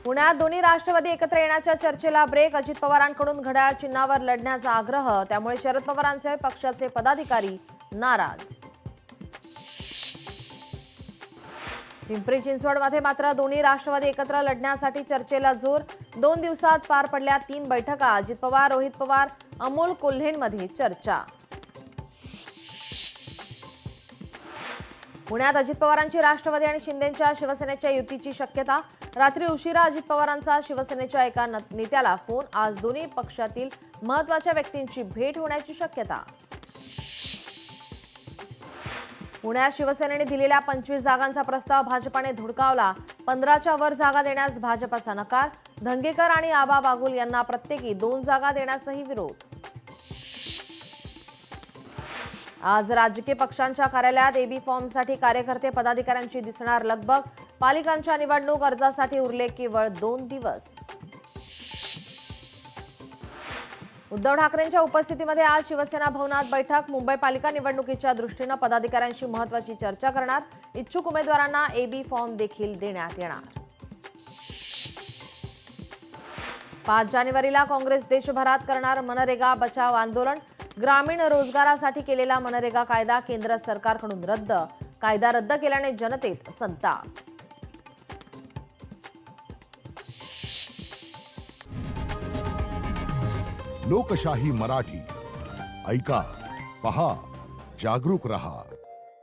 पुण्यात दोन्ही राष्ट्रवादी एकत्र येण्याच्या चर्चेला ब्रेक. अजित पवारांकडून घड्याळ चिन्हावर लढण्याचा आग्रह, त्यामुळे शरद पवारांचे पक्षाचे पदाधिकारी नाराज. पिंपरी चिंचवडमध्ये मात्र दोन्ही राष्ट्रवादी एकत्र लढण्यासाठी चर्चेला जोर. 2 दिवसात पार पडल्या 3 बैठका. अजित पवार, रोहित पवार, अमोल कोल्हेंमध्ये चर्चा. पुण्यात अजित पवारांची राष्ट्रवादी आणि शिंदेच्या शिवसेनेच्या युतीची शक्यता. रात्री उशिरा अजित पवारांचा शिवसेनेच्या एका नेत्याला फोन. आज दोन्ही पक्षातील महत्त्वाच्या व्यक्तींची भेट होण्याची शक्यता. पुण्यात शिवसेनेने दिलेल्या 25 जागांचा प्रस्ताव भाजपाने धुडकावला. 15च्या वर जागा देण्यास भाजपाचा नकार. धंगेकर आणि आबा बागुल यांना प्रत्येकी 2 जागा देण्यासही विरोध. आज राजकीय पक्षांच्या कार्यालयात एबी फॉर्मसाठी कार्यकर्ते पदाधिकाऱ्यांची दिसणार लगबग. पालिकांच्या निवडणूक अर्जासाठी उरले केवळ 2 दिवस. उद्धव ठाकरेंच्या उपस्थितीमध्ये आज शिवसेना भवनात बैठक. मुंबई पालिका निवडणुकीच्या दृष्टीने पदाधिकाऱ्यांशी महत्त्वाची चर्चा करणार. इच्छुक उमेदवारांना एबी फॉर्म देखील देण्यात येणार. 5 जानेवारीला काँग्रेस देशभरात करणार मनरेगा बचाव आंदोलन. ग्रामीण रोजगारासाठी केलेला मनरेगा कायदा केंद्र सरकारकडून रद्द. कायदा रद्द केल्याने जनतेत संताप. लोकशाही मराठी ऐका, पहा, जागरूक रहा.